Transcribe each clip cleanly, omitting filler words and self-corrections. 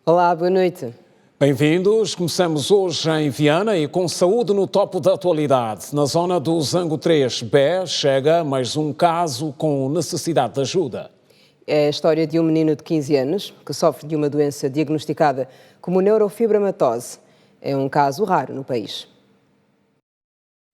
Olá, boa noite. Bem-vindos. Começamos hoje em Viana e com saúde no topo da atualidade. Na zona do Zango 3B chega mais um caso com necessidade de ajuda. É a história de um menino de 15 anos que sofre de uma doença diagnosticada como neurofibromatose. É um caso raro no país.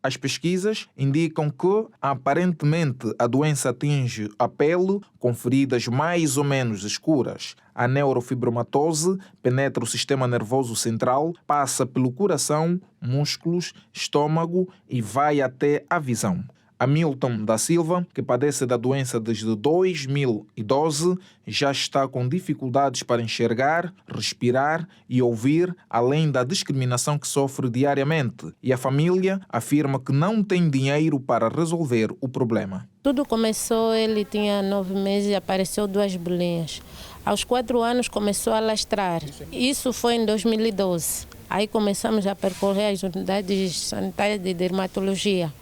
As pesquisas indicam que, aparentemente, a doença atinge a pele com feridas mais ou menos escuras. A neurofibromatose penetra o sistema nervoso central, passa pelo coração, músculos, estômago e vai até a visão. Hamilton da Silva, que padece da doença desde 2012, já está com dificuldades para enxergar, respirar e ouvir, além da discriminação que sofre diariamente. E a família afirma que não tem dinheiro para resolver o problema. Tudo começou, ele tinha 9 meses e apareceu 2 bolinhas. Aos 4 anos começou a lastrar. Isso foi em 2012. Aí começamos a percorrer as unidades sanitárias de dermatologia.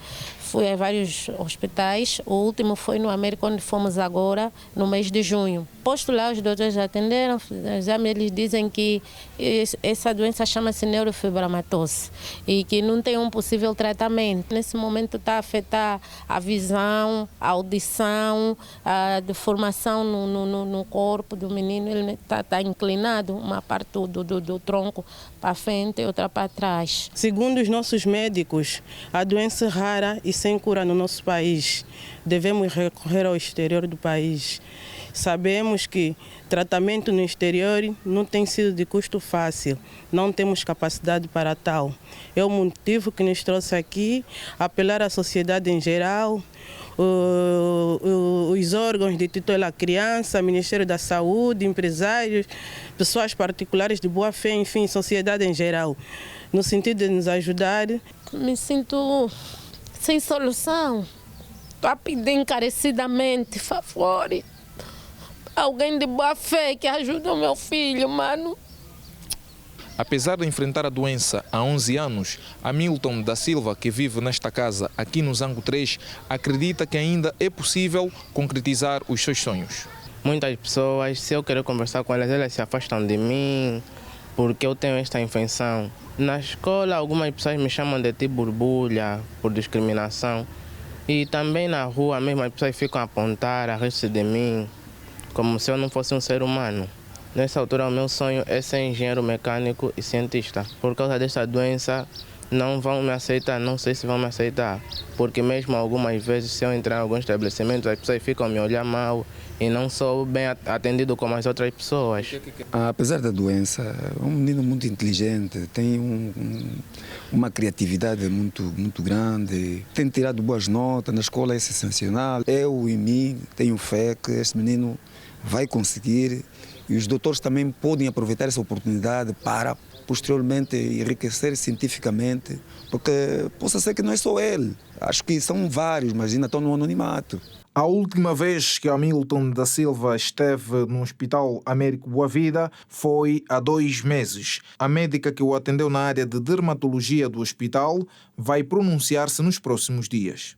Fui a vários hospitais, o último foi no América, onde fomos agora, no mês de junho. Posto lá, os doutores atenderam, eles dizem que essa doença chama-se neurofibromatose e que não tem um possível tratamento. Nesse momento está a afetar a visão, a audição, a deformação no corpo do menino. Ele está inclinado, uma parte do tronco para frente e outra para trás. Segundo os nossos médicos, a doença é rara e sem cura no nosso país. Devemos recorrer ao exterior do país. Sabemos que tratamento no exterior não tem sido de custo fácil. Não temos capacidade para tal. É o motivo que nos trouxe aqui, apelar à sociedade em geral, os órgãos de tutela à criança, Ministério da Saúde, empresários, pessoas particulares de boa fé, enfim, sociedade em geral, no sentido de nos ajudar. Me sinto sem solução. Estou a pedir encarecidamente, favor. Alguém de boa fé que ajude o meu filho, mano. Apesar de enfrentar a doença há 11 anos, Hamilton da Silva, que vive nesta casa aqui no Zango 3, acredita que ainda é possível concretizar os seus sonhos. Muitas pessoas, se eu quero conversar com elas, elas se afastam de mim porque eu tenho esta infecção. Na escola, algumas pessoas me chamam de borbulha por discriminação. E também na rua mesmo, as pessoas ficam a apontar a resto de mim como se eu não fosse um ser humano. Nessa altura, o meu sonho é ser engenheiro mecânico e cientista. Por causa desta doença, não vão me aceitar, não sei se vão me aceitar. Porque mesmo algumas vezes, se eu entrar em alguns estabelecimentos, as pessoas ficam a me olhar mal e não sou bem atendido como as outras pessoas. Apesar da doença, é um menino muito inteligente, tem uma criatividade muito grande, tem tirado boas notas, na escola é sensacional. Eu, em mim, tenho fé que este menino vai conseguir e os doutores também podem aproveitar essa oportunidade para posteriormente enriquecer cientificamente, porque possa ser que não é só ele. Acho que são vários, mas ainda estão no anonimato. A última vez que Hamilton da Silva esteve no Hospital Américo Boa Vida foi há 2 meses. A médica que o atendeu na área de dermatologia do hospital vai pronunciar-se nos próximos dias.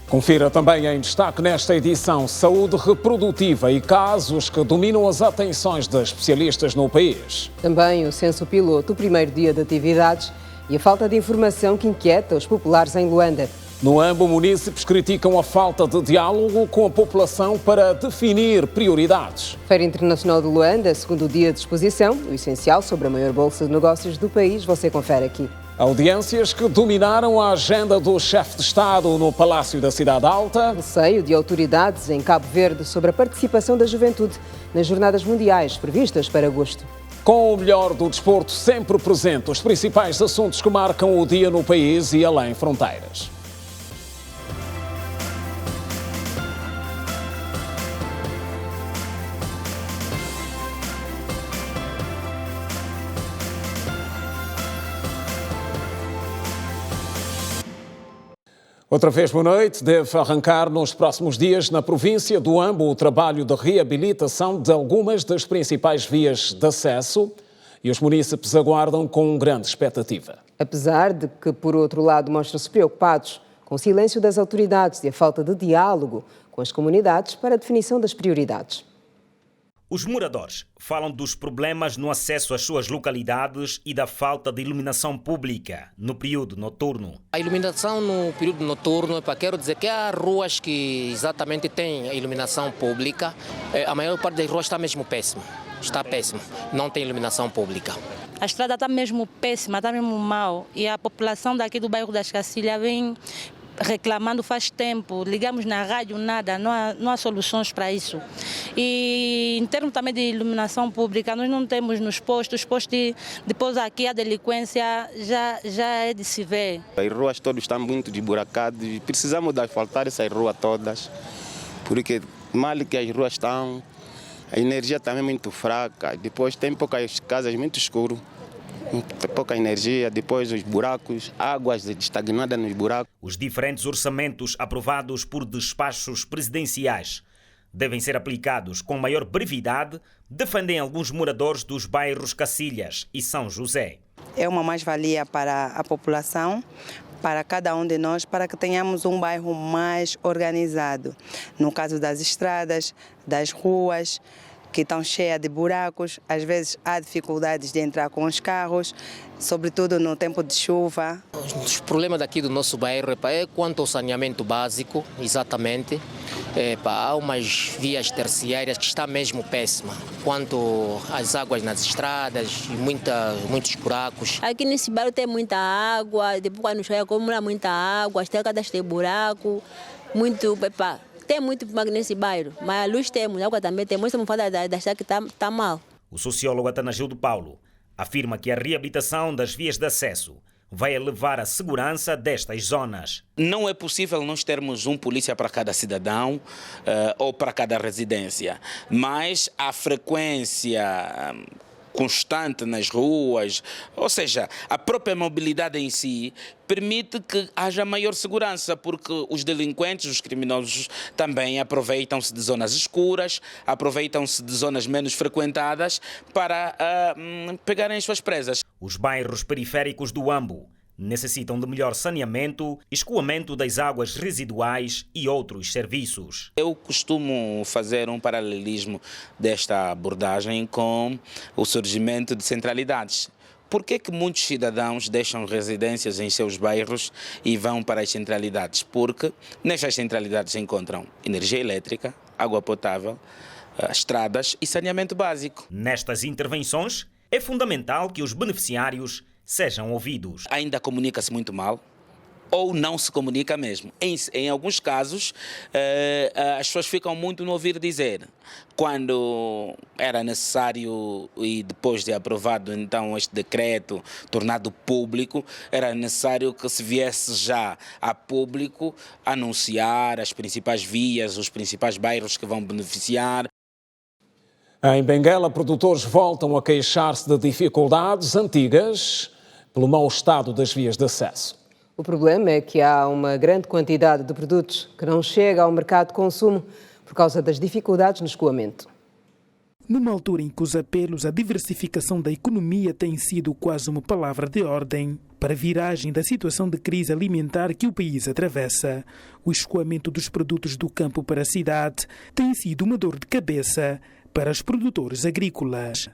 Confira também em destaque nesta edição saúde reprodutiva e casos que dominam as atenções das especialistas no país. Também o censo piloto, o primeiro dia de atividades e a falta de informação que inquieta os populares em Luanda. No Ambo, munícipes criticam a falta de diálogo com a população para definir prioridades. Feira Internacional de Luanda, segundo dia de exposição, o essencial sobre a maior bolsa de negócios do país, você confere aqui. Audiências que dominaram a agenda do chefe de Estado no Palácio da Cidade Alta. Receio de autoridades em Cabo Verde sobre a participação da juventude nas Jornadas Mundiais previstas para agosto. Com o melhor do desporto sempre presente, os principais assuntos que marcam o dia no país e além fronteiras. Outra vez, boa noite. Deve arrancar nos próximos dias na província do Ambo o trabalho de reabilitação de algumas das principais vias de acesso e os munícipes aguardam com grande expectativa. Apesar de que, por outro lado, mostram-se preocupados com o silêncio das autoridades e a falta de diálogo com as comunidades para a definição das prioridades. Os moradores falam dos problemas no acesso às suas localidades e da falta de iluminação pública no período noturno. A iluminação no período noturno, quero dizer que há ruas que exatamente têm a iluminação pública. A maior parte das ruas está mesmo péssima. Está péssima. Não tem iluminação pública. A estrada está mesmo péssima, está mesmo mal. E a população daqui do bairro das Cacilhas vem reclamando faz tempo. Ligamos na rádio, nada, não há soluções para isso. E em termos também de iluminação pública, nós não temos nos postos. Depois aqui a delinquência já é de se ver. As ruas todas estão muito desburacadas. Precisamos de asfaltar essas ruas todas. Porque mal que as ruas estão, a energia também é muito fraca. Depois tem poucas casas muito escuras. Pouca energia, depois os buracos, águas estagnadas nos buracos. Os diferentes orçamentos aprovados por despachos presidenciais devem ser aplicados com maior brevidade, defendem alguns moradores dos bairros Cacilhas e São José. É uma mais-valia para a população, para cada um de nós, para que tenhamos um bairro mais organizado. No caso das estradas, das ruas, que estão cheias de buracos, às vezes há dificuldades de entrar com os carros, sobretudo no tempo de chuva. Os problemas daqui do nosso bairro é quanto ao saneamento básico, exatamente. Há umas vias terciárias que está mesmo péssima, quanto às águas nas estradas e muitos buracos. Aqui nesse bairro tem muita água, depois quando chove acumula muita água, as estradas têm buraco, tem muito nesse bairro, mas a luz temos, a água também temos, estamos falando da estrada que está mal. O sociólogo Atanagildo Paulo afirma que a reabilitação das vias de acesso vai elevar a segurança destas zonas. Não é possível nós termos um polícia para cada cidadão ou para cada residência, mas a frequência constante nas ruas, ou seja, a própria mobilidade em si permite que haja maior segurança, porque os delinquentes, os criminosos também aproveitam-se de zonas escuras, aproveitam-se de zonas menos frequentadas para pegarem as suas presas. Os bairros periféricos do Ambo necessitam de melhor saneamento, escoamento das águas residuais e outros serviços. Eu costumo fazer um paralelismo desta abordagem com o surgimento de centralidades. Por que muitos cidadãos deixam residências em seus bairros e vão para as centralidades? Porque nestas centralidades encontram energia elétrica, água potável, estradas e saneamento básico. Nestas intervenções, é fundamental que os beneficiários sejam ouvidos. Ainda comunica-se muito mal ou não se comunica mesmo. Em alguns casos, as pessoas ficam muito no ouvir dizer. Quando era necessário, e depois de aprovado então este decreto tornado público, era necessário que se viesse já a público anunciar as principais vias, os principais bairros que vão beneficiar. Em Benguela, produtores voltam a queixar-se de dificuldades antigas pelo mau estado das vias de acesso. O problema é que há uma grande quantidade de produtos que não chega ao mercado de consumo por causa das dificuldades no escoamento. Numa altura em que os apelos à diversificação da economia têm sido quase uma palavra de ordem para a viragem da situação de crise alimentar que o país atravessa, o escoamento dos produtos do campo para a cidade tem sido uma dor de cabeça para os produtores agrícolas.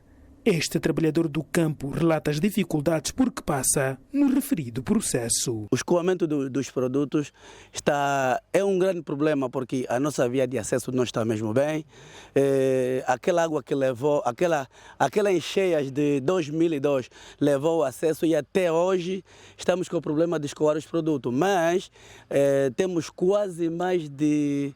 Este trabalhador do campo relata as dificuldades por que passa no referido processo. O escoamento dos produtos é um grande problema porque a nossa via de acesso não está mesmo bem. Aquela água que levou, aquela encheias de 2002 levou o acesso e até hoje estamos com o problema de escoar os produtos. Mas temos quase mais de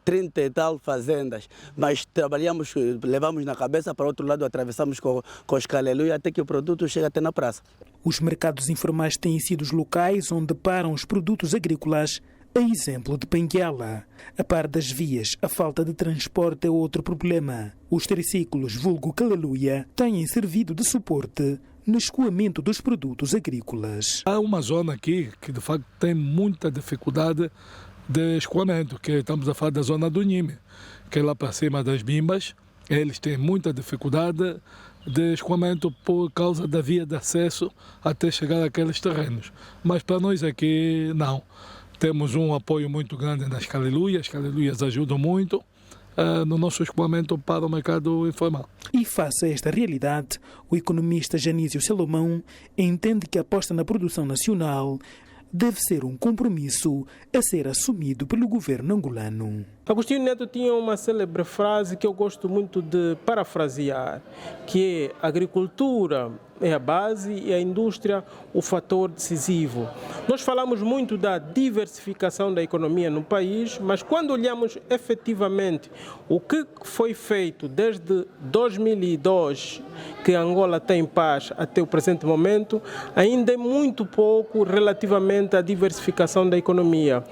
30 e tal fazendas, mas trabalhamos, levamos na cabeça para o outro lado, atravessamos com os calelui até que o produto chega até na praça. Os mercados informais têm sido os locais onde param os produtos agrícolas, a exemplo de Benguela. A par das vias, a falta de transporte é outro problema. Os triciclos, vulgo caleluia, têm servido de suporte no escoamento dos produtos agrícolas. Há uma zona aqui que de facto tem muita dificuldade de escoamento, que estamos a falar da zona do Nime, que é lá para cima das Bimbas. Eles têm muita dificuldade de escoamento por causa da via de acesso até chegar àqueles terrenos. Mas para nós aqui não. Temos um apoio muito grande nas Caleluias, as Caleluias ajudam muito no nosso escoamento para o mercado informal. E face a esta realidade, o economista Janísio Salomão entende que a aposta na produção nacional deve ser um compromisso a ser assumido pelo governo angolano. Agostinho Neto tinha uma célebre frase que eu gosto muito de parafrasear, que é: a agricultura é a base e a indústria o fator decisivo. Nós falamos muito da diversificação da economia no país, mas quando olhamos efetivamente o que foi feito desde 2002, que Angola tem paz até o presente momento, ainda é muito pouco relativamente à diversificação da economia.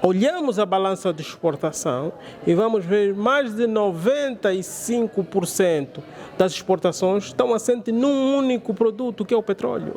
Olhamos a balança de exportação e vamos ver mais de 95% das exportações estão assentes num único produto, que é o petróleo.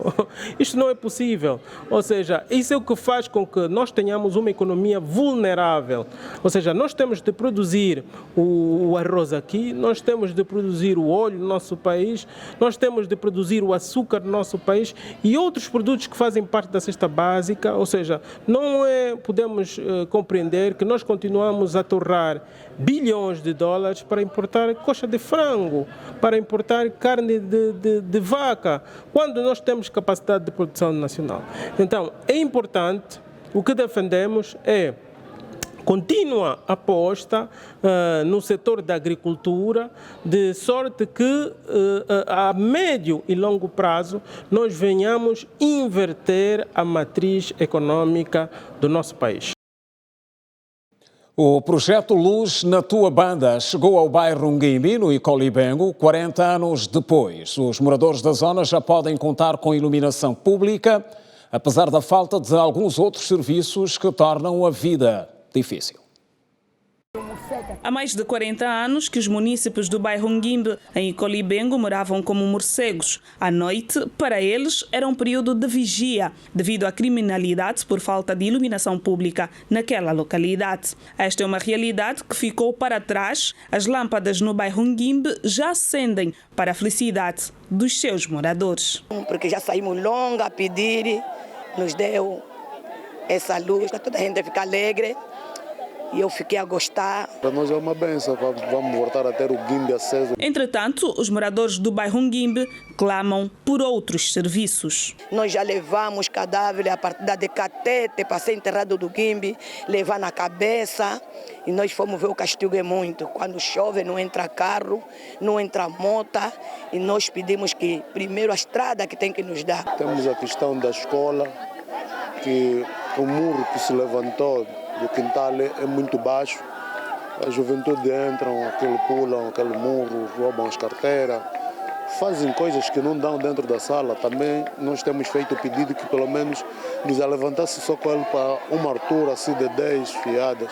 Isto não é possível. Ou seja, isso é o que faz com que nós tenhamos uma economia vulnerável. Ou seja, nós temos de produzir o arroz aqui, nós temos de produzir o óleo no nosso país, nós temos de produzir o açúcar no nosso país e outros produtos que fazem parte da cesta básica. Ou seja, não podemos compreender que nós continuamos a torrar bilhões de dólares para importar coxa de frango, para importar carne de vaca, quando nós temos capacidade de produção nacional. Então, é importante, o que defendemos é contínua aposta no setor da agricultura, de sorte que a médio e longo prazo nós venhamos inverter a matriz econômica do nosso país. O projeto Luz na Tua Banda chegou ao bairro Nguimbi, no Icolibengo, 40 anos depois. Os moradores da zona já podem contar com iluminação pública, apesar da falta de alguns outros serviços que tornam a vida difícil. Há mais de 40 anos que os munícipes do bairro Nguimbi, em Icolibengo, moravam como morcegos. À noite, para eles, era um período de vigia, devido à criminalidade por falta de iluminação pública naquela localidade. Esta é uma realidade que ficou para trás. As lâmpadas no bairro Nguimbi já acendem para a felicidade dos seus moradores. Porque já saímos longe a pedir, nos deu essa luz, para toda a gente ficar alegre. E eu fiquei a gostar. Para nós é uma benção, vamos voltar a ter o Nguimbi aceso. Entretanto, os moradores do bairro Nguimbi clamam por outros serviços. Nós já levamos cadáver a partir de catete para ser enterrado do Nguimbi, levar na cabeça. E nós fomos ver o castigo é muito. Quando chove não entra carro, não entra moto. E nós pedimos que primeiro a estrada que tem que nos dar. Temos a questão da escola, que o muro que se levantou do quintal é muito baixo. A juventude entram, pulam aquele muro, roubam as carteiras, fazem coisas que não dão dentro da sala. Também nós temos feito o pedido que pelo menos nos levantasse só com ele para uma altura assim de 10 fiadas.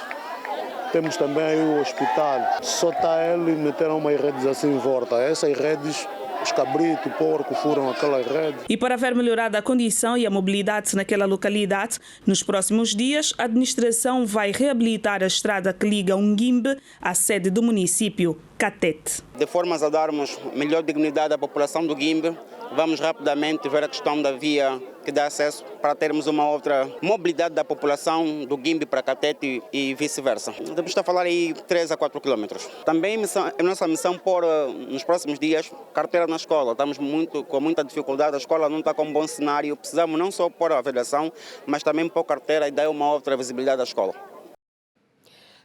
Temos também aí o hospital, só está ele e meteram umas redes assim em volta. Essas redes, os cabritos, o porco furam aquelas redes. E para ver melhorada a condição e a mobilidade naquela localidade, nos próximos dias a administração vai reabilitar a estrada que liga Nguimbi à sede do município, Catete. De formas a darmos melhor dignidade à população do Nguimbi, vamos rapidamente ver a questão da via que dá acesso para termos uma outra mobilidade da população do Nguimbi para Catete e vice-versa. Temos de falar aí 3 a 4 quilômetros. Também é nossa missão pôr nos próximos dias carteira na escola. Estamos com muita dificuldade, a escola não está com um bom cenário. Precisamos não só pôr a avaliação, mas também pôr carteira e dar uma outra visibilidade à escola.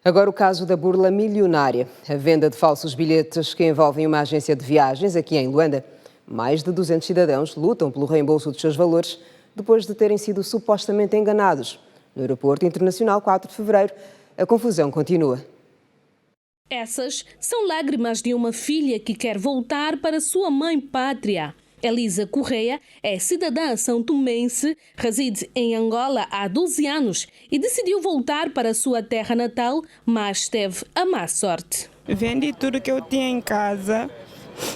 Agora o caso da burla milionária, a venda de falsos bilhetes que envolvem uma agência de viagens aqui em Luanda. Mais de 200 cidadãos lutam pelo reembolso dos seus valores depois de terem sido supostamente enganados. No Aeroporto Internacional 4 de Fevereiro, a confusão continua. Essas são lágrimas de uma filha que quer voltar para sua mãe pátria. Elisa Correia é cidadã são-tomense, reside em Angola há 12 anos e decidiu voltar para sua terra natal, mas teve a má sorte. Vendi tudo que eu tinha em casa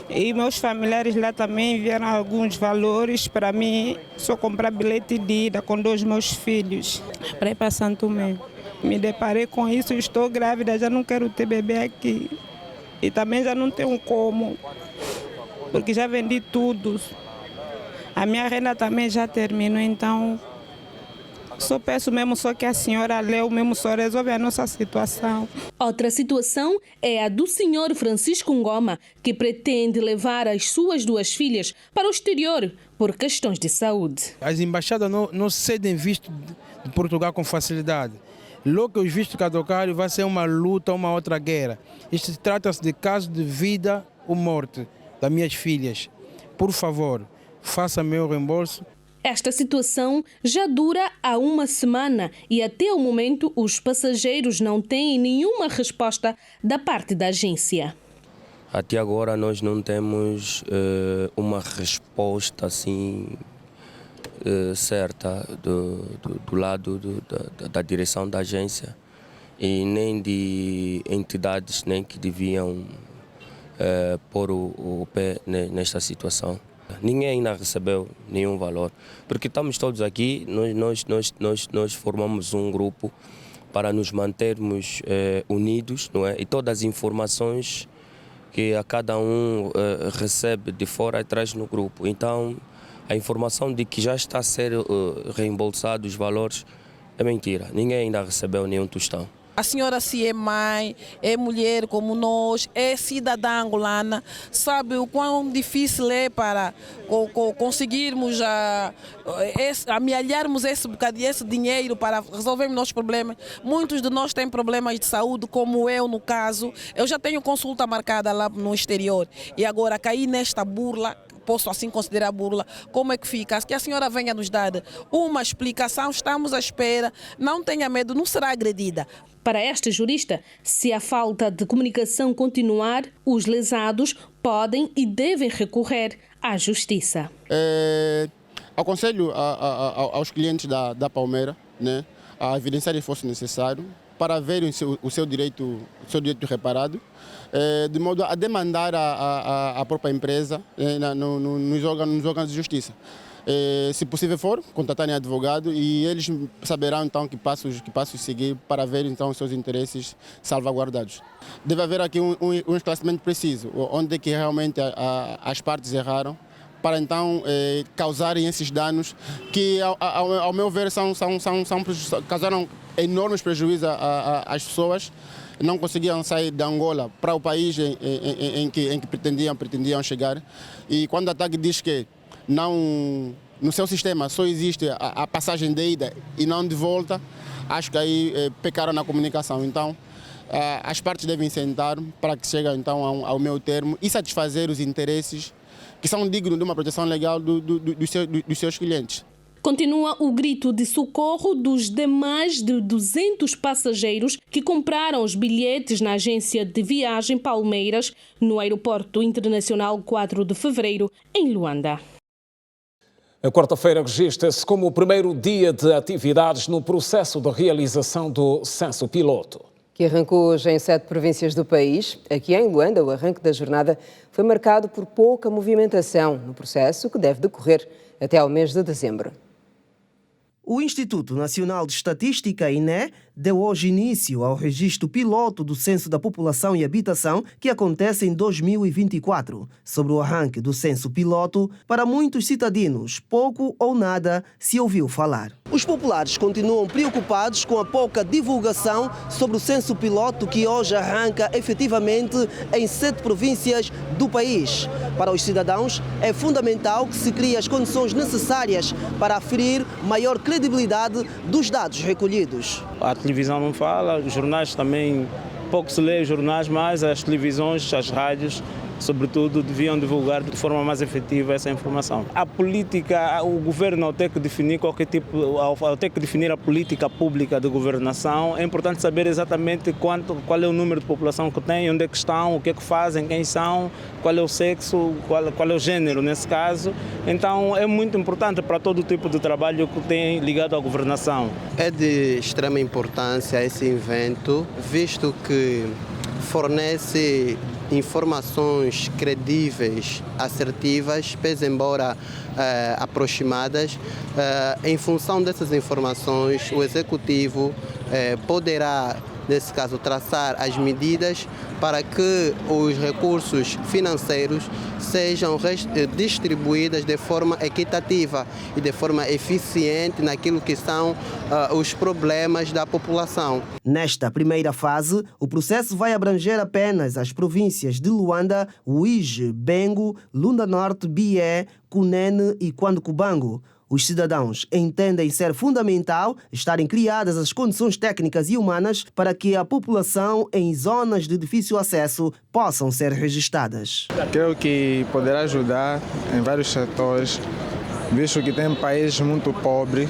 e meus familiares lá também enviaram alguns valores para mim, só comprar bilhete de ida com 2 meus filhos para ir para Santo Tomé. Me deparei com isso, estou grávida, já não quero ter bebê aqui e também já não tenho como, porque já vendi tudo. A minha renda também já terminou, então Só peço mesmo só que a senhora leu mesmo, só resolve a nossa situação. Outra situação é a do senhor Francisco Ngoma, que pretende levar as suas 2 filhas para o exterior por questões de saúde. As embaixadas não cedem visto de Portugal com facilidade. Logo que os vistos caducarem, vai ser uma luta, uma outra guerra. Isto trata-se de caso de vida ou morte das minhas filhas. Por favor, faça meu reembolso. Esta situação já dura há 1 semana e até o momento os passageiros não têm nenhuma resposta da parte da agência. Até agora nós não temos uma resposta assim certa do lado da direção da agência e nem de entidades nem que deviam pôr o pé nesta situação. Ninguém ainda recebeu nenhum valor, porque estamos todos aqui, nós formamos um grupo para nos mantermos unidos, não é? E todas as informações que a cada um recebe de fora e traz no grupo. Então, a informação de que já está a ser reembolsado os valores é mentira. Ninguém ainda recebeu nenhum tostão. A senhora se é mãe, é mulher como nós, é cidadã angolana, sabe o quão difícil é para conseguirmos amealharmos esse dinheiro para resolvermos nossos problemas. Muitos de nós têm problemas de saúde, como eu no caso. Eu já tenho consulta marcada lá no exterior e agora caí nesta burla. Posso assim considerar burla, como é que fica? Que a senhora venha nos dar uma explicação, estamos à espera, não tenha medo, não será agredida. Para esta jurista, se a falta de comunicação continuar, os lesados podem e devem recorrer à justiça. Aconselho aos clientes da Palmeira, né, a evidenciar se fosse necessário, para verem o seu direito reparado, de modo a demandar a própria empresa nos órgãos de justiça. Se possível for, contatarem advogado e eles saberão então que passos seguir para ver então os seus interesses salvaguardados. Deve haver aqui um esclarecimento preciso, onde é que realmente as partes erraram, para então causarem esses danos que, ao meu ver, causaram enormes prejuízos às pessoas. Não conseguiam sair de Angola para o país em que pretendiam chegar. E quando a TAG diz que não, no seu sistema só existe a passagem de ida e não de volta, acho que aí pecaram na comunicação. Então, as partes devem sentar para que chegue então ao meu termo e satisfazer os interesses que são dignos de uma proteção legal dos seus clientes. Continua o grito de socorro dos demais de 200 passageiros que compraram os bilhetes na agência de viagem Palmeiras, no Aeroporto Internacional 4 de Fevereiro, em Luanda. A quarta-feira registra-se como o primeiro dia de atividades no processo de realização do censo piloto, que arrancou hoje em 7 províncias do país. Aqui em Luanda, o arranque da jornada foi marcado por pouca movimentação no processo, que deve decorrer até ao mês de dezembro. O Instituto Nacional de Estatística, INE, deu hoje início ao registro piloto do Censo da População e Habitação, que acontece em 2024. Sobre o arranque do censo piloto, para muitos cidadãos, pouco ou nada se ouviu falar. Os populares continuam preocupados com a pouca divulgação sobre o censo piloto, que hoje arranca efetivamente em 7 províncias do país. Para os cidadãos, é fundamental que se criem as condições necessárias para aferir maior credibilidade dos dados recolhidos. A televisão não fala, os jornais também, pouco se lê os jornais, mas as televisões, as rádios, sobretudo, deviam divulgar de forma mais efetiva essa informação. A política, o governo, ao ter que definir ao ter que definir a política pública de governação, é importante saber exatamente qual é o número de população que tem, onde é que estão, o que é que fazem, quem são, qual é o sexo, qual é o gênero nesse caso. Então é muito importante para todo tipo de trabalho que tem ligado à governação. É de extrema importância esse evento, visto que fornece informações credíveis, assertivas, pese embora aproximadas. Em função dessas informações, o Executivo poderá nesse caso, traçar as medidas para que os recursos financeiros sejam distribuídos de forma equitativa e de forma eficiente naquilo que são os problemas da população. Nesta primeira fase, o processo vai abranger apenas as províncias de Luanda, Uíge, Bengo, Lunda Norte, Bié, Cunene e Cuando-Cubango. Os cidadãos entendem ser fundamental estarem criadas as condições técnicas e humanas para que a população em zonas de difícil acesso possam ser registradas. Creio que poderá ajudar em vários setores, visto que tem países muito pobres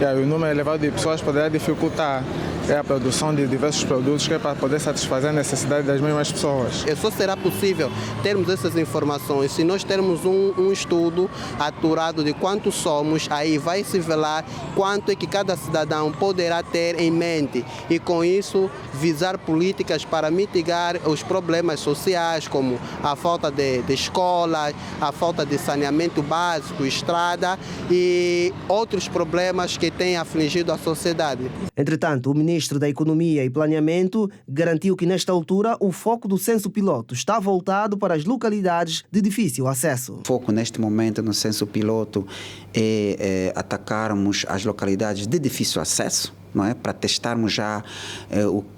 e o número elevado de pessoas poderá dificultar a produção de diversos produtos que é para poder satisfazer a necessidade das mesmas pessoas. Só será possível termos essas informações se nós termos um estudo aturado de quantos somos, aí vai se velar quanto é que cada cidadão poderá ter em mente e com isso visar políticas para mitigar os problemas sociais como a falta de escolas, a falta de saneamento básico, estrada e outros problemas que têm afligido a sociedade. Entretanto, o ministro da Economia e Planeamento garantiu que, nesta altura, o foco do censo piloto está voltado para as localidades de difícil acesso. O foco, neste momento, no censo piloto é atacarmos as localidades de difícil acesso, não é? Para testarmos já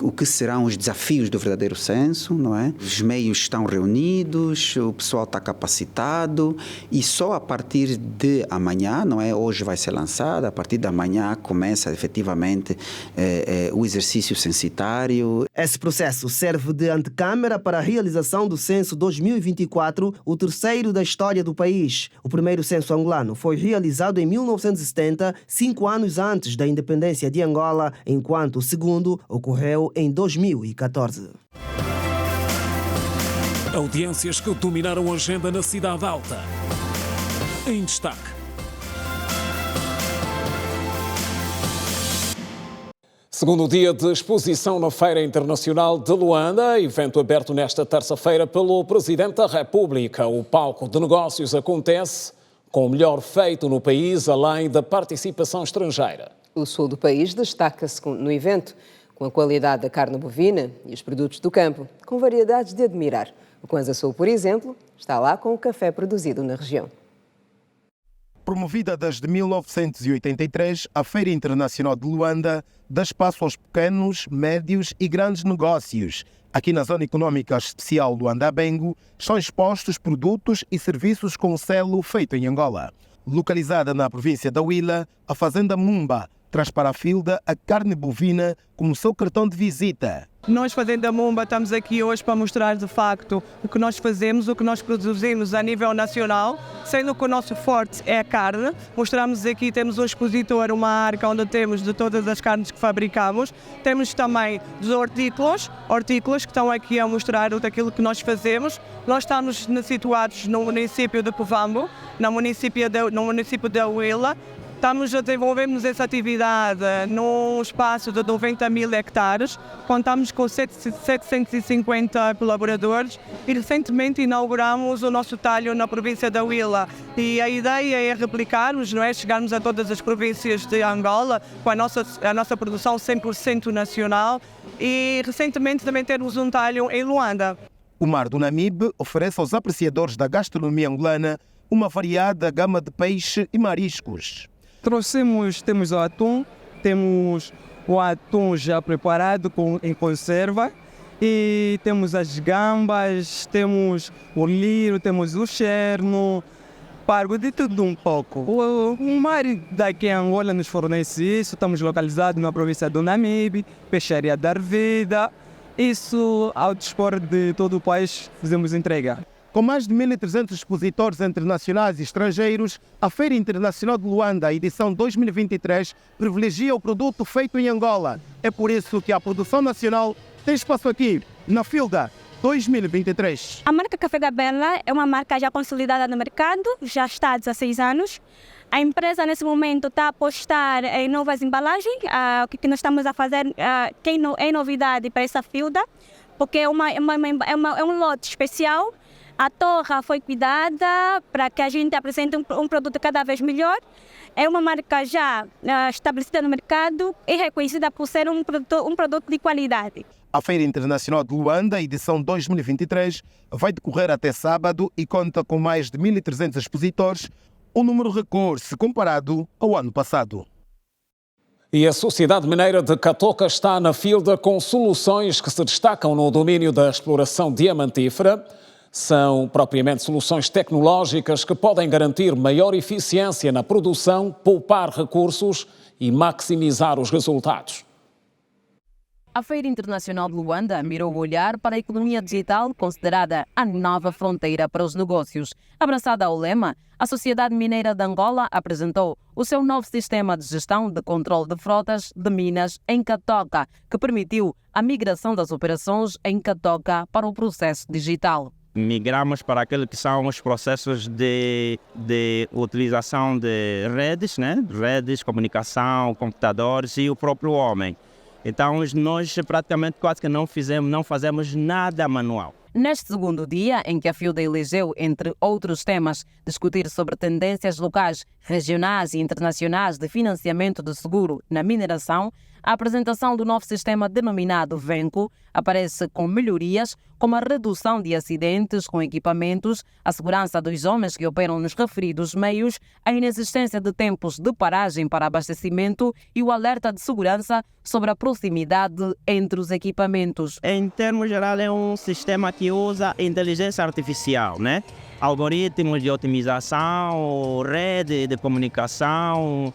o que serão os desafios do verdadeiro censo, não é? Os meios estão reunidos, o pessoal está capacitado e só a partir de amanhã, não é? Hoje vai ser lançado, a partir de amanhã começa efetivamente o exercício censitário. Esse processo serve de antecâmara para a realização do censo 2024, o terceiro da história do país. O primeiro censo angolano foi realizado em 1970, 5 anos antes da independência de Angola, enquanto o segundo ocorreu em 2014. Audiências que dominaram a agenda na Cidade Alta. Em destaque. Segundo dia de exposição na Feira Internacional de Luanda, evento aberto nesta terça-feira pelo Presidente da República. O palco de negócios acontece com o melhor feito no país, além da participação estrangeira. O sul do país destaca-se no evento, com a qualidade da carne bovina e os produtos do campo, com variedades de admirar. O Kwanza Sul, por exemplo, está lá com o café produzido na região. Promovida desde 1983, a Feira Internacional de Luanda dá espaço aos pequenos, médios e grandes negócios. Aqui na Zona Econômica Especial Luanda-Bengo estão expostos produtos e serviços com selo feito em Angola. Localizada na província da Huila, a Fazenda Mumba traz para a Filda a carne bovina como seu cartão de visita. Nós, Fazenda Mumba, estamos aqui hoje para mostrar de facto o que nós fazemos, o que nós produzimos a nível nacional, sendo que o nosso forte é a carne. Mostramos aqui, temos um expositor, uma arca onde temos de todas as carnes que fabricamos. Temos também dos hortícolas que estão aqui a mostrar daquilo que nós fazemos. Nós estamos situados no município de Povambo, no município da Huila. Desenvolvemos essa atividade num espaço de 90 mil hectares, contamos com 750 colaboradores e recentemente inauguramos o nosso talho na província da Huila. E a ideia é replicarmos, não é? Chegarmos a todas as províncias de Angola com a nossa produção 100% nacional e recentemente também temos um talho em Luanda. O Mar do Namibe oferece aos apreciadores da gastronomia angolana uma variada gama de peixe e mariscos. Temos o atum, temos o atum já preparado em conserva e temos as gambas, temos o lírio, temos o cherno, pargo, de tudo um pouco. O mar daqui em Angola nos fornece isso, estamos localizados na província do Namibe, Peixaria da Arvida, isso ao dispor de todo o país fizemos entrega. Com mais de 1.300 expositores internacionais e estrangeiros, a Feira Internacional de Luanda, edição 2023, privilegia o produto feito em Angola. É por isso que a produção nacional tem espaço aqui, na Filda 2023. A marca Café Gabela é uma marca já consolidada no mercado, já está há 16 anos. A empresa, nesse momento, está a apostar em novas embalagens. O que nós estamos a fazer é novidade para essa Filda, porque é um lote especial. A torra foi cuidada para que a gente apresente um produto cada vez melhor. É uma marca já estabelecida no mercado e reconhecida por ser um produto de qualidade. A Feira Internacional de Luanda, edição 2023, vai decorrer até sábado e conta com mais de 1.300 expositores, um número recorde se comparado ao ano passado. E a Sociedade Mineira de Catoca está na fila com soluções que se destacam no domínio da exploração diamantífera. São propriamente soluções tecnológicas que podem garantir maior eficiência na produção, poupar recursos e maximizar os resultados. A Feira Internacional de Luanda mirou o olhar para a economia digital, considerada a nova fronteira para os negócios. Abraçada ao lema, a Sociedade Mineira de Angola apresentou o seu novo sistema de gestão de controle de frotas de minas em Catoca, que permitiu a migração das operações em Catoca para o processo digital. Migramos para aquilo que são os processos de utilização de redes, redes, comunicação, computadores e o próprio homem. Então, nós praticamente quase que não fazemos nada manual. Neste segundo dia, em que a FIUDA elegeu, entre outros temas, discutir sobre tendências locais, regionais e internacionais de financiamento de seguro na mineração, a apresentação do novo sistema denominado VENCO aparece com melhorias, como a redução de acidentes com equipamentos, a segurança dos homens que operam nos referidos meios, a inexistência de tempos de paragem para abastecimento e o alerta de segurança sobre a proximidade entre os equipamentos. Em termos gerais, é um sistema que usa inteligência artificial, algoritmos de otimização, rede de comunicação,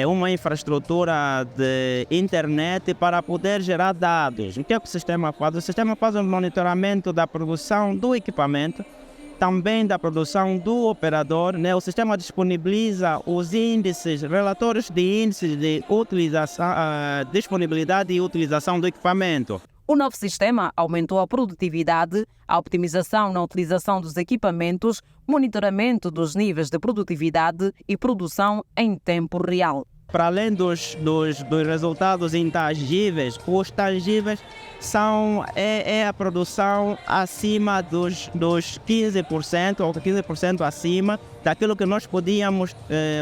uma infraestrutura de internet para poder gerar dados. O que é que o sistema faz? O sistema faz um monitoramento da produção do equipamento, também da produção do operador. O sistema disponibiliza os índices, relatórios de índices de utilização, disponibilidade e utilização do equipamento. O novo sistema aumentou a produtividade, a optimização na utilização dos equipamentos, monitoramento dos níveis de produtividade e produção em tempo real. Para além dos resultados intangíveis, os tangíveis são a produção acima dos 15% ou 15% acima daquilo que nós podíamos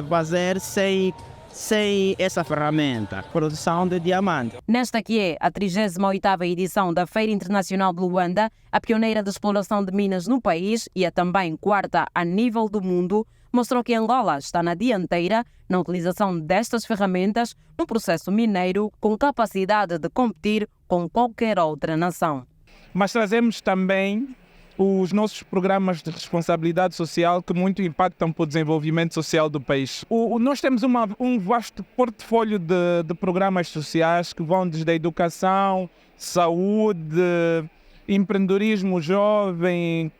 fazer sem essa ferramenta, produção de diamante. Nesta que é a 38ª edição da Feira Internacional de Luanda, a pioneira de exploração de minas no país e a também quarta a nível do mundo, mostrou que Angola está na dianteira na utilização destas ferramentas no processo mineiro, com capacidade de competir com qualquer outra nação. Mas trazemos também os nossos programas de responsabilidade social que muito impactam para o desenvolvimento social do país. Nós temos um vasto portfólio de programas sociais que vão desde a educação, saúde, empreendedorismo jovem,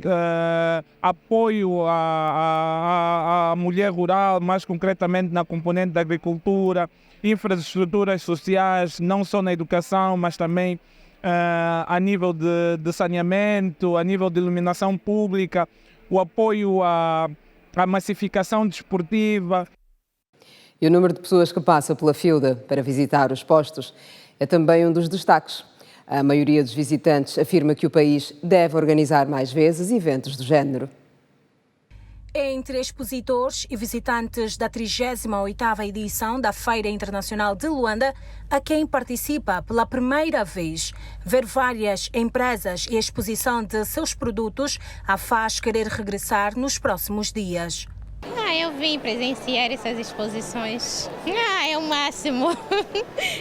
apoio à mulher rural, mais concretamente na componente da agricultura, infraestruturas sociais, não só na educação, mas também a nível de saneamento, a nível de iluminação pública, o apoio à massificação desportiva. E o número de pessoas que passa pela FIUDA para visitar os postos é também um dos destaques. A maioria dos visitantes afirma que o país deve organizar mais vezes eventos do género. Entre expositores e visitantes da 38ª edição da Feira Internacional de Luanda, a quem participa pela primeira vez, ver várias empresas e a exposição de seus produtos a faz querer regressar nos próximos dias. Eu vim presenciar essas exposições. É o máximo.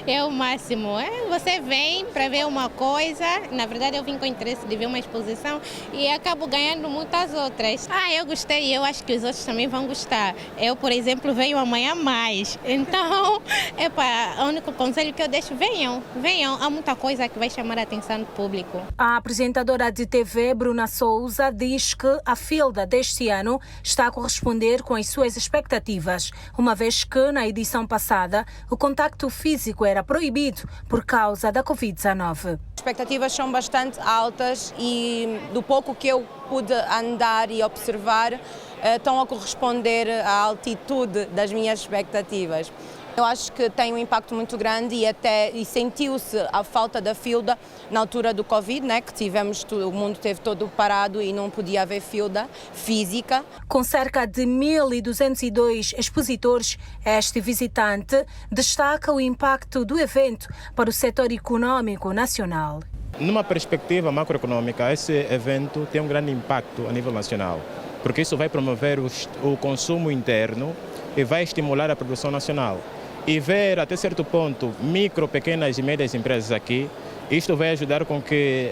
É o máximo. Você vem para ver uma coisa. Na verdade, eu vim com interesse de ver uma exposição e acabo ganhando muitas outras. Eu gostei e eu acho que os outros também vão gostar. Eu, por exemplo, venho amanhã mais. Então, o único conselho que eu deixo, venham. Há muita coisa que vai chamar a atenção do público. A apresentadora de TV, Bruna Souza, diz que a FILDA deste ano está a corresponder com as suas expectativas, uma vez que na edição passada o contacto físico era proibido por causa da Covid-19. As expectativas são bastante altas e do pouco que eu pude andar e observar estão a corresponder à altitude das minhas expectativas. Eu acho que tem um impacto muito grande e sentiu-se a falta da filda na altura do Covid, né, que o mundo teve todo parado e não podia haver filda física. Com cerca de 1.202 expositores, este visitante destaca o impacto do evento para o setor econômico nacional. Numa perspectiva macroeconômica, esse evento tem um grande impacto a nível nacional, porque isso vai promover o consumo interno e vai estimular a produção nacional. E ver até certo ponto micro, pequenas e médias empresas aqui, isto vai ajudar com que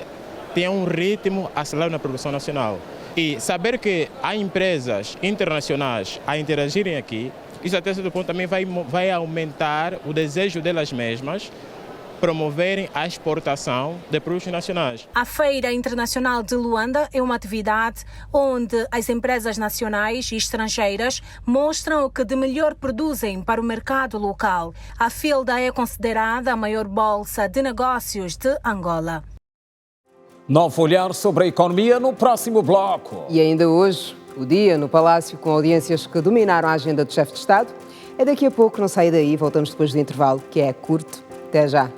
tenha um ritmo acelerado na produção nacional. E saber que há empresas internacionais a interagirem aqui, isso até certo ponto também vai aumentar o desejo delas mesmas promoverem a exportação de produtos nacionais. A Feira Internacional de Luanda é uma atividade onde as empresas nacionais e estrangeiras mostram o que de melhor produzem para o mercado local. A FILDA é considerada a maior bolsa de negócios de Angola. Novo olhar sobre a economia no próximo bloco. E ainda hoje, o dia no Palácio com audiências que dominaram a agenda do chefe de Estado. É daqui a pouco, não sai daí, voltamos depois do intervalo, que é curto. Até já.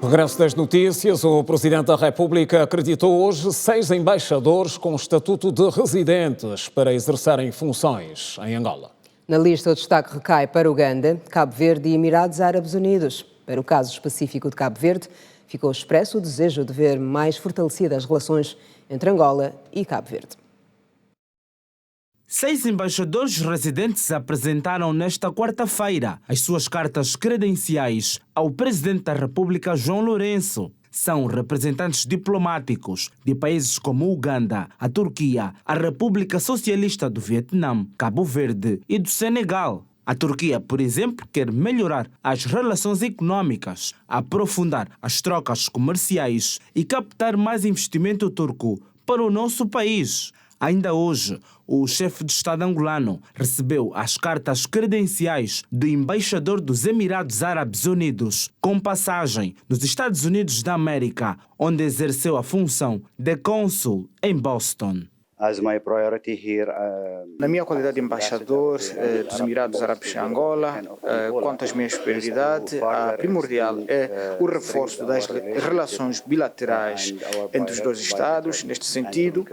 Regresso das notícias, o Presidente da República acreditou hoje 6 embaixadores com estatuto de residentes para exercerem funções em Angola. Na lista, o destaque recai para Uganda, Cabo Verde e Emirados Árabes Unidos. Para o caso específico de Cabo Verde, ficou expresso o desejo de ver mais fortalecidas as relações entre Angola e Cabo Verde. 6 embaixadores residentes apresentaram nesta quarta-feira as suas cartas credenciais ao Presidente da República, João Lourenço. São representantes diplomáticos de países como Uganda, a Turquia, a República Socialista do Vietnã, Cabo Verde e do Senegal. A Turquia, por exemplo, quer melhorar as relações econômicas, aprofundar as trocas comerciais e captar mais investimento turco para o nosso país. Ainda hoje, o chefe de Estado angolano recebeu as cartas credenciais do embaixador dos Emirados Árabes Unidos, com passagem nos Estados Unidos da América, onde exerceu a função de cônsul em Boston. Na minha qualidade de embaixador dos Emirados Árabes em Angola, quanto às minhas prioridades, a primordial é o reforço das relações bilaterais entre os dois Estados. Neste sentido,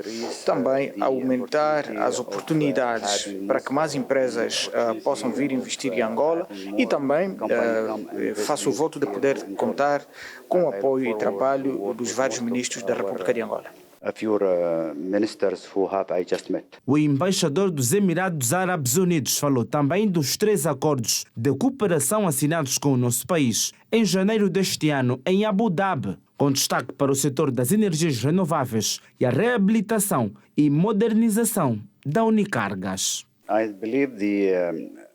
também aumentar as oportunidades para que mais empresas possam vir investir em Angola e também faço o voto de poder contar com o apoio e trabalho dos vários ministros da República de Angola. O embaixador dos Emirados Árabes Unidos falou também dos 3 acordos de cooperação assinados com o nosso país em janeiro deste ano em Abu Dhabi, com destaque para o setor das energias renováveis e a reabilitação e modernização da Unicargas.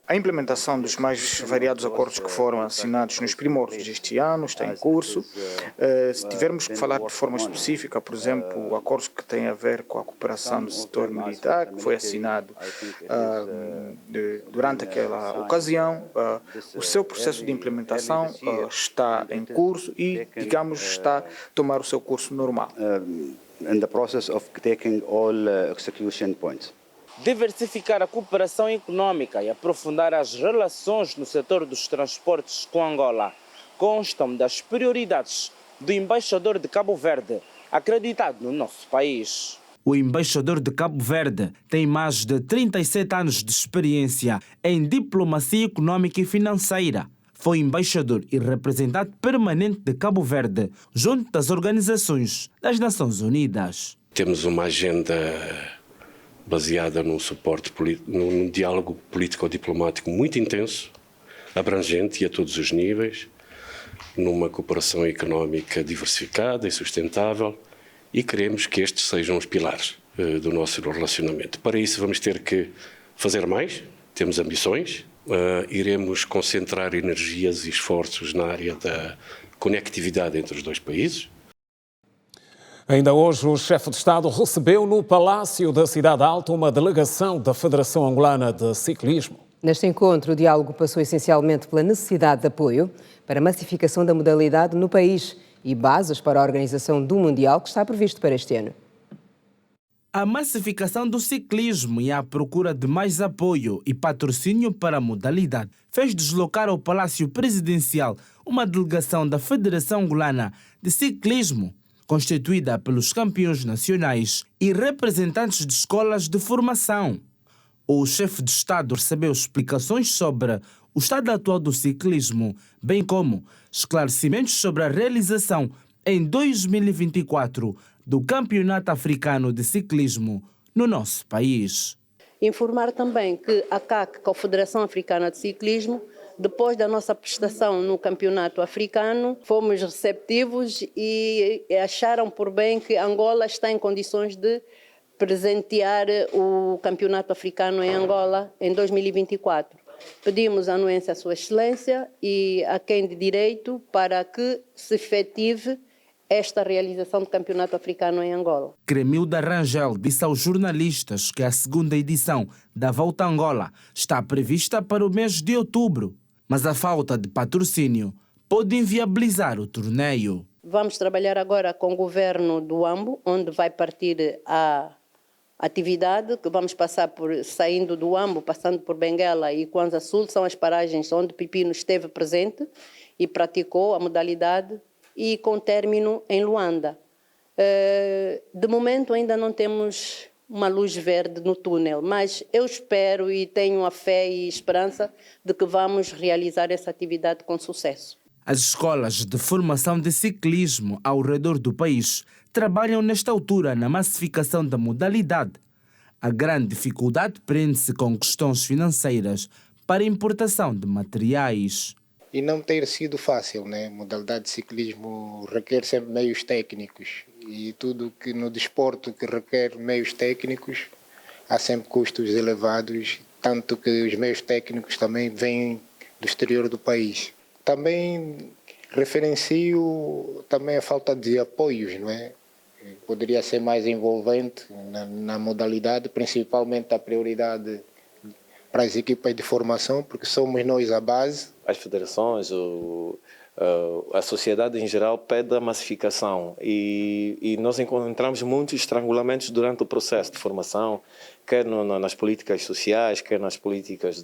A implementação dos mais variados acordos que foram assinados nos primórdios deste ano está em curso. Se tivermos que falar de forma específica, por exemplo, acordos que têm a ver com a cooperação no setor militar, que foi assinado durante aquela ocasião, o seu processo de implementação está em curso e, digamos, está a tomar o seu curso normal. Diversificar a cooperação econômica e aprofundar as relações no setor dos transportes com Angola constam das prioridades do embaixador de Cabo Verde, acreditado no nosso país. O embaixador de Cabo Verde tem mais de 37 anos de experiência em diplomacia econômica e financeira. Foi embaixador e representante permanente de Cabo Verde junto das organizações das Nações Unidas. Temos uma agenda baseada num num diálogo político-diplomático muito intenso, abrangente e a todos os níveis, numa cooperação económica diversificada e sustentável, e queremos que estes sejam os pilares do nosso relacionamento. Para isso vamos ter que fazer mais, temos ambições, iremos concentrar energias e esforços na área da conectividade entre os dois países. Ainda hoje, o chefe de Estado recebeu no Palácio da Cidade Alta uma delegação da Federação Angolana de Ciclismo. Neste encontro, o diálogo passou essencialmente pela necessidade de apoio para a massificação da modalidade no país e bases para a organização do Mundial que está previsto para este ano. A massificação do ciclismo e a procura de mais apoio e patrocínio para a modalidade fez deslocar ao Palácio Presidencial uma delegação da Federação Angolana de Ciclismo, constituída pelos campeões nacionais e representantes de escolas de formação. O chefe de Estado recebeu explicações sobre o estado atual do ciclismo, bem como esclarecimentos sobre a realização em 2024 do Campeonato Africano de Ciclismo no nosso país. Informar também que a CAC, Confederação Africana de Ciclismo, depois da nossa prestação no Campeonato Africano, fomos receptivos e acharam por bem que Angola está em condições de presentear o Campeonato Africano em Angola em 2024. Pedimos a anuência à Sua Excelência e a quem de direito para que se efetive esta realização do Campeonato Africano em Angola. Cremilda Rangel disse aos jornalistas que a segunda edição da Volta a Angola está prevista para o mês de outubro, mas a falta de patrocínio pode inviabilizar o torneio. Vamos trabalhar agora com o governo do Ambo, onde vai partir a atividade, que vamos passar saindo do Ambo, passando por Benguela e Kwanza Sul, são as paragens onde Pipino esteve presente e praticou a modalidade, e com término em Luanda. De momento ainda não temos uma luz verde no túnel, mas eu espero e tenho a fé e esperança de que vamos realizar essa atividade com sucesso. As escolas de formação de ciclismo ao redor do país trabalham nesta altura na massificação da modalidade. A grande dificuldade prende-se com questões financeiras para a importação de materiais. E não ter sido fácil, né? A modalidade de ciclismo requer sempre meios técnicos e tudo que no desporto que requer meios técnicos há sempre custos elevados, tanto que os meios técnicos também vêm do exterior do país. Também referencio também a falta de apoios, não é? Poderia ser mais envolvente na modalidade, principalmente a prioridade para as equipas de formação, porque somos nós a base. As federações, a sociedade em geral pede a massificação e nós encontramos muitos estrangulamentos durante o processo de formação, quer nas políticas sociais, quer nas políticas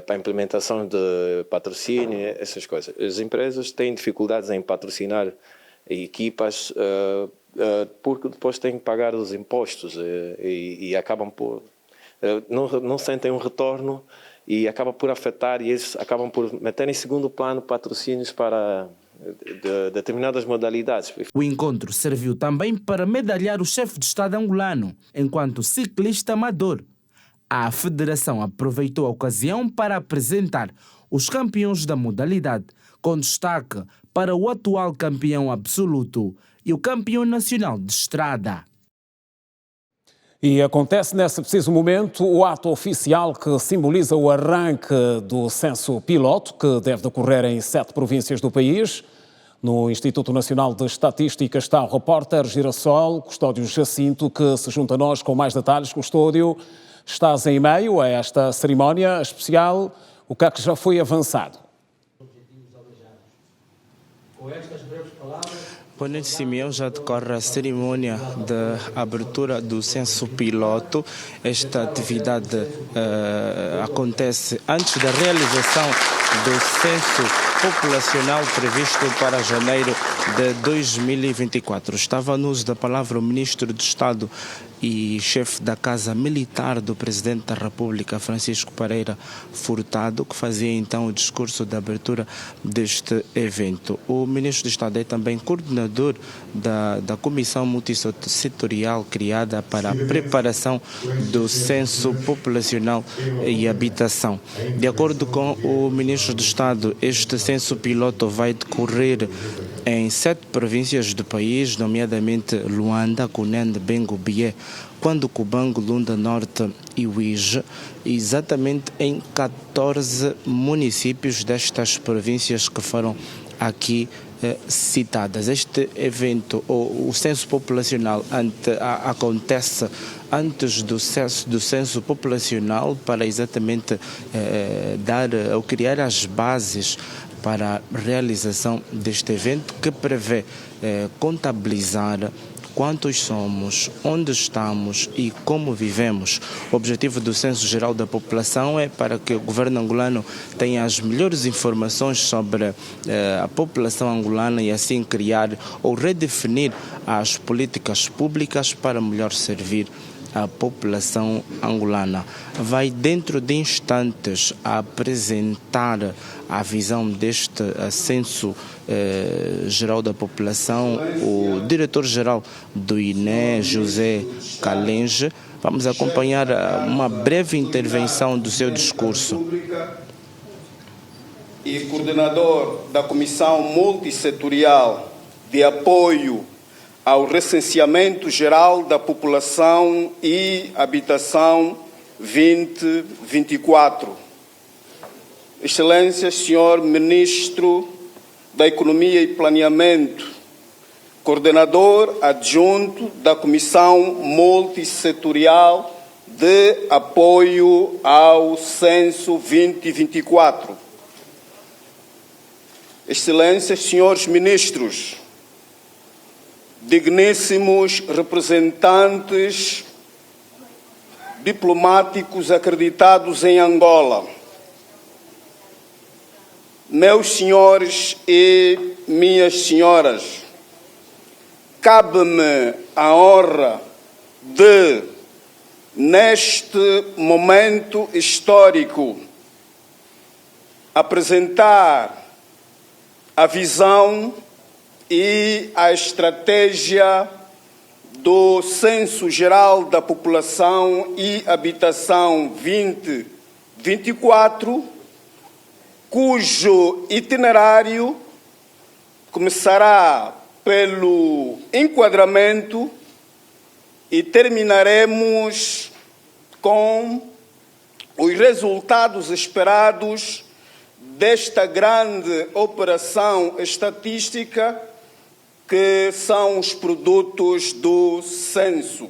para a implementação de patrocínio, essas coisas. As empresas têm dificuldades em patrocinar equipas porque depois têm que pagar os impostos e acabam por... Não sentem um retorno e acaba por afetar, e eles acabam por meter em segundo plano patrocínios para determinadas modalidades. O encontro serviu também para medalhar o chefe de Estado angolano enquanto ciclista amador. A federação aproveitou a ocasião para apresentar os campeões da modalidade, com destaque para o atual campeão absoluto e o campeão nacional de estrada. E acontece nesse preciso momento o ato oficial que simboliza o arranque do censo piloto, que deve decorrer em 7 províncias do país. No Instituto Nacional de Estatística está o repórter Girassol Custódio Jacinto, que se junta a nós com mais detalhes. Custódio, estás em meio a esta cerimónia especial. O que é que já foi avançado? Com estas breves palavras... Boa noite, Simeão. Já decorre a cerimónia de abertura do censo piloto. Esta atividade acontece antes da realização do censo populacional previsto para janeiro de 2024. Estava no uso da palavra o Ministro do Estado e chefe da Casa Militar do Presidente da República, Francisco Pereira Furtado, que fazia então o discurso de abertura deste evento. O Ministro do Estado é também coordenador da Comissão Multissetorial criada para a preparação do Censo Populacional e Habitação. De acordo com o Ministro do Estado, este censo piloto vai decorrer em 7 províncias do país, nomeadamente Luanda, Cunene, Bengo, Bié, Quando, Cubango, Lunda Norte e Uíge, exatamente em 14 municípios destas províncias que foram aqui citadas. Este evento, o censo populacional, acontece antes do censo populacional para exatamente criar as bases para a realização deste evento, que prevê contabilizar quantos somos, onde estamos e como vivemos. O objetivo do Censo Geral da População é para que o governo angolano tenha as melhores informações sobre a população angolana e assim criar ou redefinir as políticas públicas para melhor servir a população angolana. Vai dentro de instantes apresentar a visão deste Censo Geral da População o diretor-geral do INE, José Calenge. Vamos acompanhar uma breve intervenção do seu discurso. E coordenador da Comissão Multissetorial de Apoio ao Recenseamento Geral da População e Habitação 2024. Excelências, Senhor Ministro da Economia e Planeamento, coordenador adjunto da Comissão Multissetorial de Apoio ao Censo 2024. Excelências, Senhores Ministros, digníssimos representantes diplomáticos acreditados em Angola, meus senhores e minhas senhoras, cabe-me a honra de, neste momento histórico, apresentar a visão e a estratégia do Censo Geral da População e Habitação 2024, cujo itinerário começará pelo enquadramento e terminaremos com os resultados esperados desta grande operação estatística que são os produtos do censo.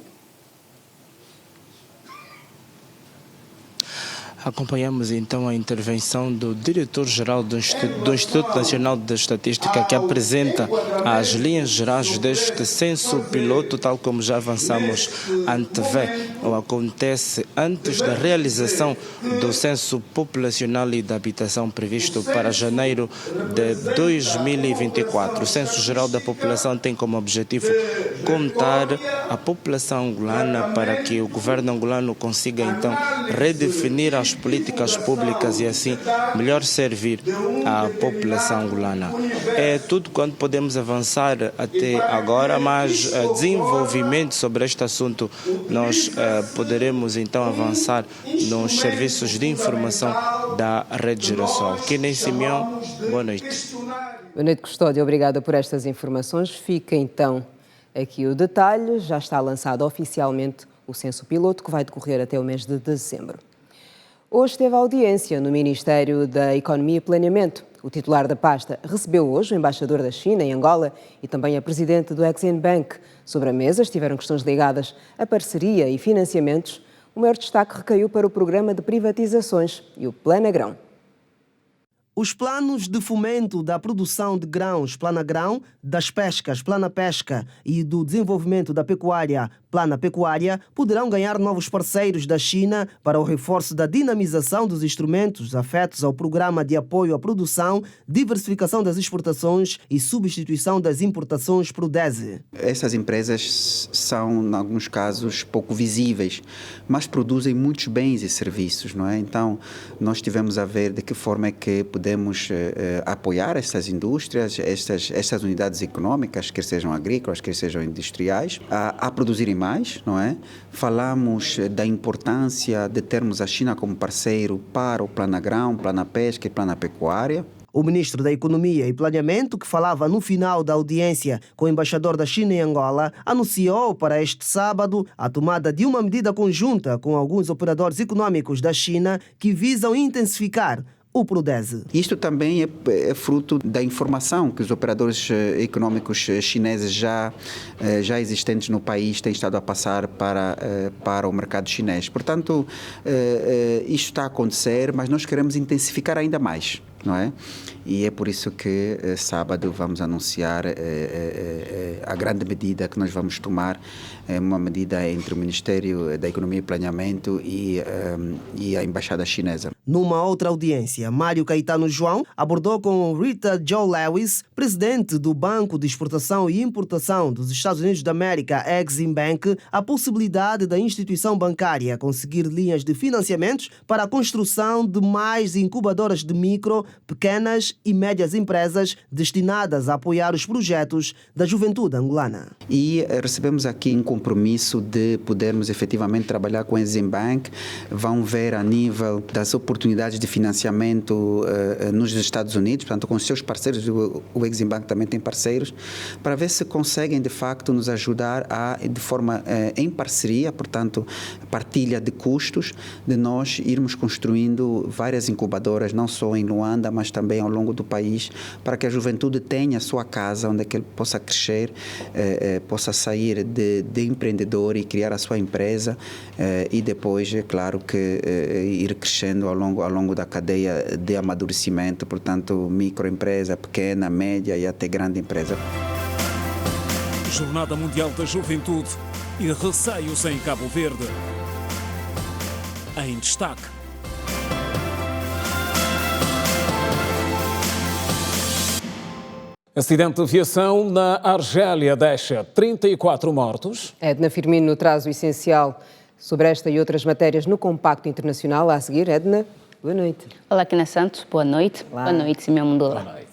Acompanhamos então a intervenção do diretor-geral do Instituto Nacional de Estatística, que apresenta as linhas gerais deste censo piloto, tal como já avançamos, antevê ou acontece antes da realização do censo populacional e da habitação previsto para janeiro de 2024. O Censo Geral da População tem como objetivo contar a população angolana para que o governo angolano consiga então redefinir as políticas públicas e assim melhor servir a população angolana. É tudo quanto podemos avançar até agora, mas desenvolvimento sobre este assunto nós poderemos então avançar nos serviços de informação da Rede Girassol. Kinem Simeão, boa noite. Boa noite, Custódio. Obrigada por estas informações. Fica então aqui o detalhe. Já está lançado oficialmente o censo piloto, que vai decorrer até o mês de dezembro. Hoje teve audiência no Ministério da Economia e Planeamento. O titular da pasta recebeu hoje o embaixador da China em Angola e também a presidente do Exim Bank. Sobre a mesa estiveram questões ligadas à parceria e financiamentos. O maior destaque recaiu para o programa de privatizações e o Plano Grão. Os planos de fomento da produção de grãos, Plana Grão, das pescas, Plana Pesca e do desenvolvimento da pecuária, Plana Pecuária, poderão ganhar novos parceiros da China para o reforço da dinamização dos instrumentos afetos ao Programa de Apoio à Produção, Diversificação das Exportações e Substituição das Importações PRODESE. Essas empresas são, em alguns casos, pouco visíveis, mas produzem muitos bens e serviços, não é? Então, nós tivemos a ver de que forma é que podemos apoiar estas indústrias, estas unidades econômicas, quer sejam agrícolas, quer sejam industriais, a produzirem mais, não é? Falamos da importância de termos a China como parceiro para o Plano Grão, Plano Pesca e Plano Pecuária. O ministro da Economia e Planeamento, que falava no final da audiência com o embaixador da China em Angola, anunciou para este sábado a tomada de uma medida conjunta com alguns operadores econômicos da China que visam intensificar o Prodese. Isto também é fruto da informação que os operadores econômicos chineses já existentes no país têm estado a passar para o mercado chinês. Portanto, isto está a acontecer, mas nós queremos intensificar ainda mais, não é? E é por isso que sábado vamos anunciar a grande medida que nós vamos tomar, uma medida entre o Ministério da Economia e Planeamento e a Embaixada Chinesa. Numa outra audiência, Mário Caetano João abordou com Rita Joe Lewis, presidente do Banco de Exportação e Importação dos Estados Unidos da América, Exim Bank, a possibilidade da instituição bancária conseguir linhas de financiamentos para a construção de mais incubadoras de micro, pequenas e médias empresas destinadas a apoiar os projetos da juventude angolana. E recebemos aqui um compromisso de podermos efetivamente trabalhar com a Exim Bank. Vão ver a nível das oportunidades de financiamento nos Estados Unidos, portanto com os seus parceiros, o Exim Bank também tem parceiros, para ver se conseguem de facto nos ajudar de forma em parceria, portanto partilha de custos, de nós irmos construindo várias incubadoras, não só em Luanda, mas também ao longo do país, para que a juventude tenha a sua casa, onde é que ele possa crescer, possa sair de empreendedor e criar a sua empresa e depois, é claro, que ir crescendo ao longo da cadeia de amadurecimento, portanto, microempresa, pequena, média e até grande empresa. Jornada Mundial da Juventude e receios em Cabo Verde. Em destaque. Acidente de aviação na Argélia deixa 34 mortos. Edna Firmino traz o essencial sobre esta e outras matérias no Compacto Internacional. A seguir, Edna, boa noite. Olá, Kina Santos, boa noite. Olá. Boa noite, Simeão Mundula. Boa noite.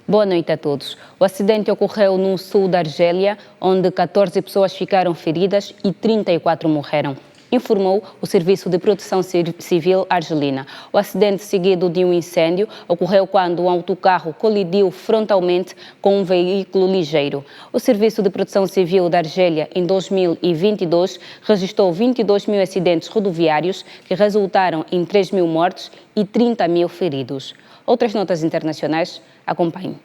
Boa noite a todos. O acidente ocorreu no sul da Argélia, onde 14 pessoas ficaram feridas e 34 morreram, informou o Serviço de Proteção Civil argelina. O acidente seguido de um incêndio ocorreu quando um autocarro colidiu frontalmente com um veículo ligeiro. O Serviço de Proteção Civil da Argélia, em 2022, registrou 22 mil acidentes rodoviários que resultaram em 3 mil mortos e 30 mil feridos. Outras notas internacionais, acompanhem.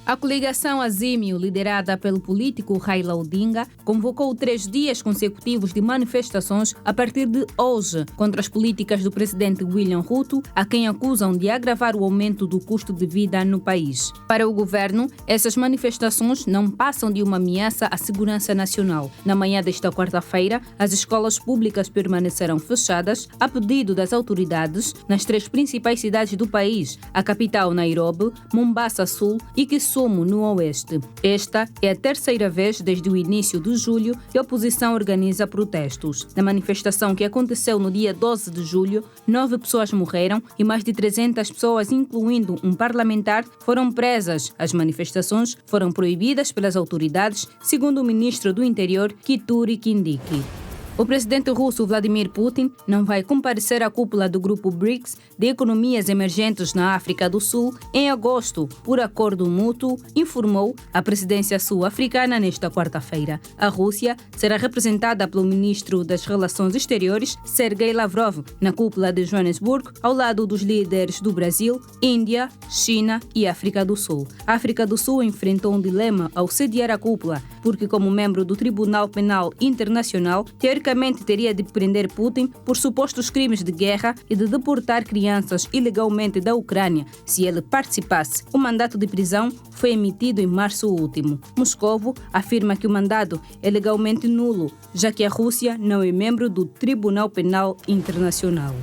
A coligação Azimio, liderada pelo político Raila Odinga, convocou 3 dias consecutivos de manifestações a partir de hoje contra as políticas do presidente William Ruto, a quem acusam de agravar o aumento do custo de vida no país. Para o governo, essas manifestações não passam de uma ameaça à segurança nacional. Na manhã desta quarta-feira, as escolas públicas permanecerão fechadas a pedido das autoridades nas 3 principais cidades do país, a capital Nairobi, Mombasa Sul e Kisumu, no Oeste. Esta é a 3ª vez desde o início de julho que a oposição organiza protestos. Na manifestação que aconteceu no dia 12 de julho, 9 pessoas morreram e mais de 300 pessoas, incluindo um parlamentar, foram presas. As manifestações foram proibidas pelas autoridades, segundo o ministro do Interior, Kituri Kindiki. O presidente russo Vladimir Putin não vai comparecer à cúpula do grupo BRICS de economias emergentes na África do Sul em agosto, por acordo mútuo, informou a presidência sul-africana nesta quarta-feira. A Rússia será representada pelo ministro das Relações Exteriores, Sergei Lavrov, na cúpula de Joanesburgo, ao lado dos líderes do Brasil, Índia, China e África do Sul. A África do Sul enfrentou um dilema ao sediar a cúpula, porque como membro do Tribunal Penal Internacional, teoricamente teria de prender Putin por supostos crimes de guerra e de deportar crianças ilegalmente da Ucrânia se ele participasse. O mandato de prisão foi emitido em março último. Moscovo afirma que o mandado é legalmente nulo, já que a Rússia não é membro do Tribunal Penal Internacional.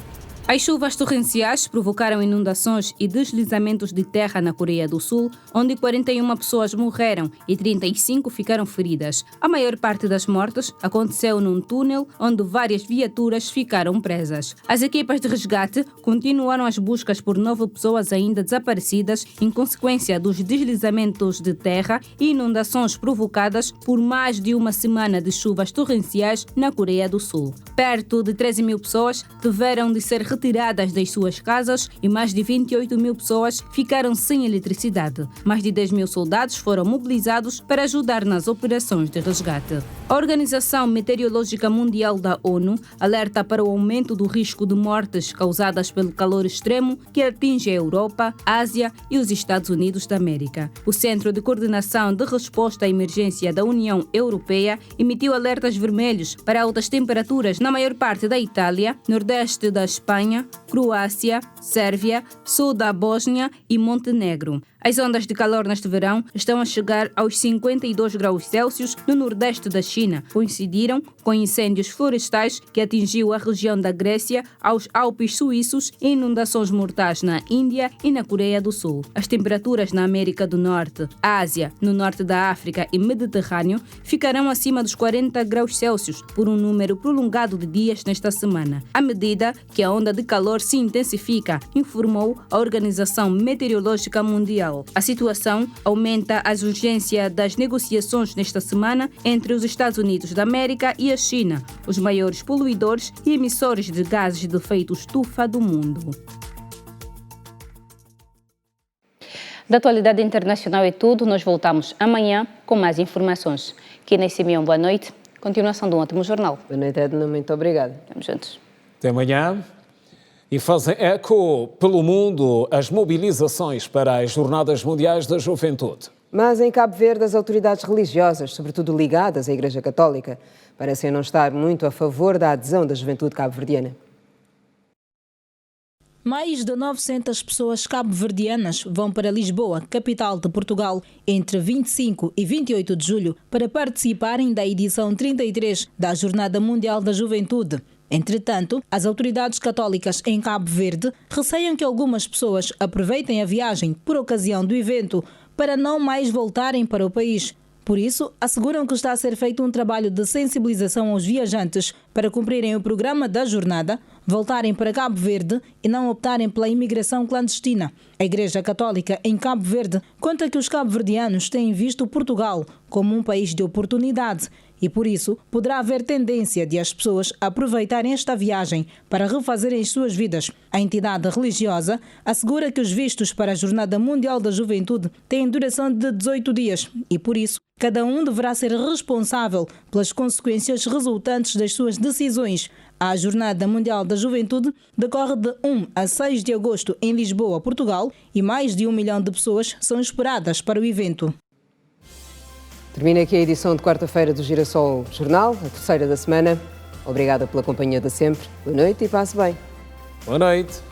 As chuvas torrenciais provocaram inundações e deslizamentos de terra na Coreia do Sul, onde 41 pessoas morreram e 35 ficaram feridas. A maior parte das mortes aconteceu num túnel onde várias viaturas ficaram presas. As equipas de resgate continuaram as buscas por 9 pessoas ainda desaparecidas em consequência dos deslizamentos de terra e inundações provocadas por mais de uma semana de chuvas torrenciais na Coreia do Sul. Perto de 13 mil pessoas tiveram de ser retiradas retiradas das suas casas e mais de 28 mil pessoas ficaram sem eletricidade. Mais de 10 mil soldados foram mobilizados para ajudar nas operações de resgate. A Organização Meteorológica Mundial da ONU alerta para o aumento do risco de mortes causadas pelo calor extremo que atinge a Europa, a Ásia e os Estados Unidos da América. O Centro de Coordenação de Resposta à Emergência da União Europeia emitiu alertas vermelhos para altas temperaturas na maior parte da Itália, nordeste da Espanha, Croácia, Sérvia, sul da Bósnia e Montenegro. As ondas de calor neste verão estão a chegar aos 52 graus Celsius no nordeste da China. Coincidiram com incêndios florestais que atingiu a região da Grécia, aos Alpes suíços e inundações mortais na Índia e na Coreia do Sul. As temperaturas na América do Norte, Ásia, no norte da África e Mediterrâneo ficarão acima dos 40 graus Celsius por um número prolongado de dias nesta semana, à medida que a onda de calor se intensifica, informou a Organização Meteorológica Mundial. A situação aumenta a urgência das negociações nesta semana entre os Estados Unidos da América e a China, os maiores poluidores e emissores de gases de efeito estufa do mundo. Da atualidade internacional é tudo. Nós voltamos amanhã com mais informações. Kina Simeão, boa noite. Continuação de um ótimo jornal. Boa noite, Edna. Muito obrigada. Estamos juntos. Até amanhã. E fazem eco pelo mundo as mobilizações para as Jornadas Mundiais da Juventude. Mas em Cabo Verde, as autoridades religiosas, sobretudo ligadas à Igreja Católica, parecem não estar muito a favor da adesão da juventude cabo-verdiana. Mais de 900 pessoas cabo-verdianas vão para Lisboa, capital de Portugal, entre 25 e 28 de julho, para participarem da edição 33 da Jornada Mundial da Juventude. Entretanto, as autoridades católicas em Cabo Verde receiam que algumas pessoas aproveitem a viagem por ocasião do evento para não mais voltarem para o país. Por isso, asseguram que está a ser feito um trabalho de sensibilização aos viajantes para cumprirem o programa da jornada, voltarem para Cabo Verde e não optarem pela imigração clandestina. A Igreja Católica em Cabo Verde conta que os cabo-verdianos têm visto Portugal como um país de oportunidade e, por isso, poderá haver tendência de as pessoas aproveitarem esta viagem para refazerem as suas vidas. A entidade religiosa assegura que os vistos para a Jornada Mundial da Juventude têm duração de 18 dias e, por isso, cada um deverá ser responsável pelas consequências resultantes das suas decisões. A Jornada Mundial da Juventude decorre de 1 a 6 de agosto em Lisboa, Portugal, e mais de 1 milhão de pessoas são esperadas para o evento. Termina aqui a edição de quarta-feira do Girassol Jornal, a terceira da semana. Obrigada pela companhia de sempre. Boa noite e passe bem. Boa noite.